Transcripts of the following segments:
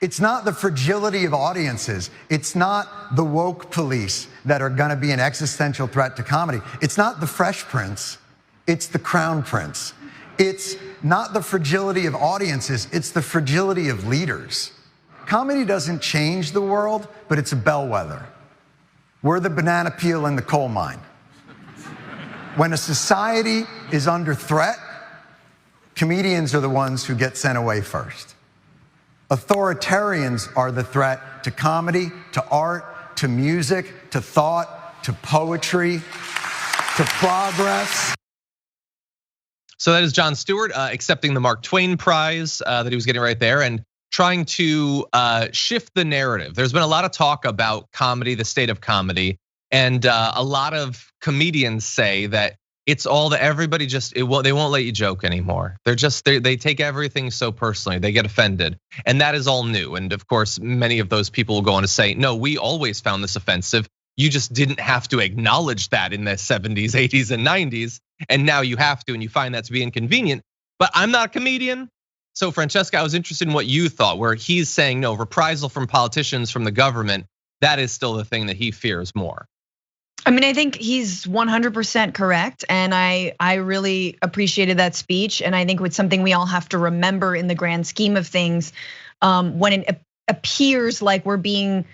It's not the fragility of audiences. It's not the woke police that are going to be an existential threat to comedy. It's not the Fresh Prince. It's the Crown Prince. It's not the fragility of audiences. It's the fragility of leaders. Comedy doesn't change the world, but it's a bellwether. We're the banana peel in the coal mine. When a society is under threat, comedians are the ones who get sent away first. Authoritarians are the threat to comedy, to art, to music, to thought, to poetry, to progress. So that is Jon Stewart accepting the Mark Twain Prize that he was getting right there and trying to shift the narrative. There's been a lot of talk about comedy, the state of comedy, and a lot of comedians say that it's all that everybody they won't let you joke anymore. They take everything so personally, they get offended. And that is all new. And of course, many of those people will go on to say, no, we always found this offensive. You just didn't have to acknowledge that in the 70s, 80s, and 90s. And now you have to, and you find that to be inconvenient. But I'm not a comedian. So Francesca, I was interested in what you thought, where he's saying, no, reprisal from politicians, from the government, that is still the thing that he fears more. I mean, I think he's 100% correct. And I really appreciated that speech. And I think it's something we all have to remember in the grand scheme of things when it appears like we're being,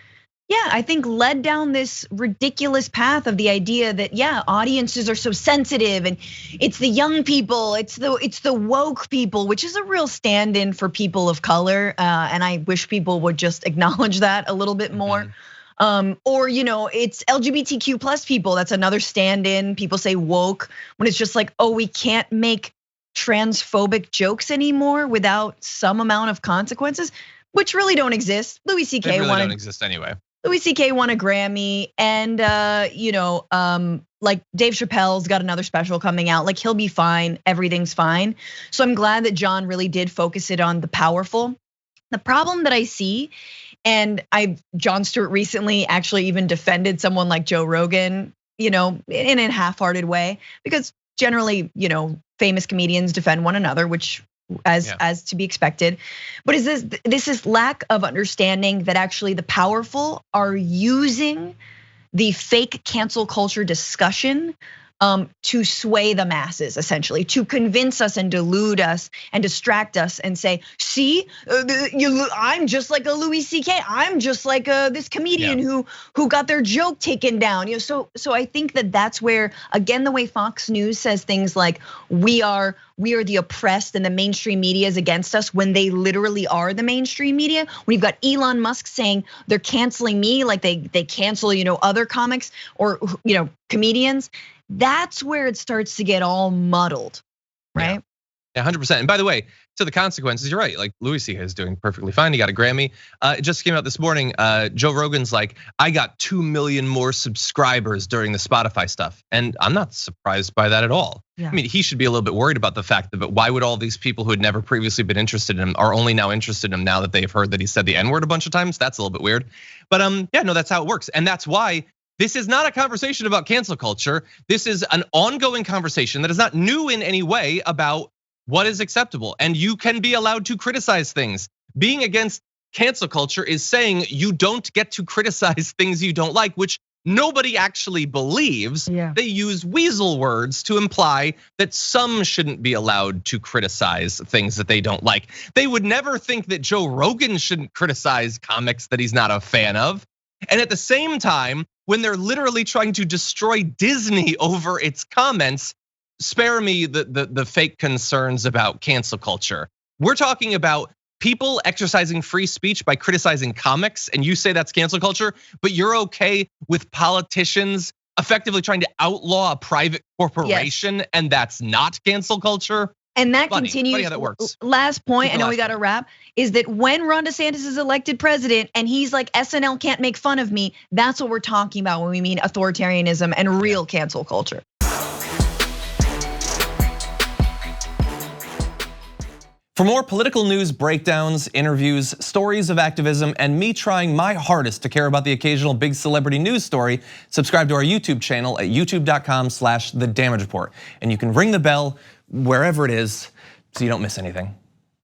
I think led down this ridiculous path of the idea that, audiences are so sensitive and it's the young people, it's the woke people, which is a real stand-in for people of color. And I wish people would just acknowledge that a little bit more. Or it's LGBTQ plus people. That's another stand-in. People say woke when it's just like, oh, we can't make transphobic jokes anymore without some amount of consequences, which really don't exist. Louis C.K. don't exist anyway. Louis C.K. won a Grammy, and like Dave Chapelle's got another special coming out. Like he'll be fine. Everything's fine. So I'm glad that Jon really did focus it on the powerful. The problem that I see. And Jon Stewart recently actually even defended someone like Joe Rogan, in a half-hearted way, because generally, famous comedians defend one another, which as to be expected. But this is lack of understanding that actually the powerful are using the fake cancel culture discussion to sway the masses, essentially, to convince us and delude us and distract us and say, see, I'm just like a Louis C.K. I'm just like this comedian who got their joke taken down. So I think that's where, again, the way Fox News says things like we are the oppressed and the mainstream media is against us, when they literally are the mainstream media. When you've got Elon Musk saying they're canceling me like they cancel other comics or comedians. That's where it starts to get all muddled, right? Yeah, 100%. And by the way, to the consequences, you're right. Like Louis C.K. is doing perfectly fine. He got a Grammy. It just came out this morning. Joe Rogan's like, I got 2 million more subscribers during the Spotify stuff. And I'm not surprised by that at all. Yeah. I mean, he should be a little bit worried about the fact that, but why would all these people who had never previously been interested in him are only now interested in him now that they've heard that he said the N-word a bunch of times? That's a little bit weird. But that's how it works. And that's why this is not a conversation about cancel culture. This is an ongoing conversation that is not new in any way about what is acceptable. And you can be allowed to criticize things. Being against cancel culture is saying you don't get to criticize things you don't like, which nobody actually believes. They use weasel words to imply that some shouldn't be allowed to criticize things that they don't like. They would never think that Joe Rogan shouldn't criticize comics that he's not a fan of. And at the same time, when they're literally trying to destroy Disney over its comments, spare me the fake concerns about cancel culture. We're talking about people exercising free speech by criticizing comics, and you say that's cancel culture, but you're okay with politicians effectively trying to outlaw a private corporation, and that's not cancel culture? And that continues. Funny how that works. Last point, I know we got to wrap, is that when Ron DeSantis is elected president and he's like, SNL can't make fun of me, that's what we're talking about when we mean authoritarianism and real cancel culture. For more political news breakdowns, interviews, stories of activism, and me trying my hardest to care about the occasional big celebrity news story, subscribe to our YouTube channel at youtube.com/thedamagereport. And you can ring the bell wherever it is so you don't miss anything.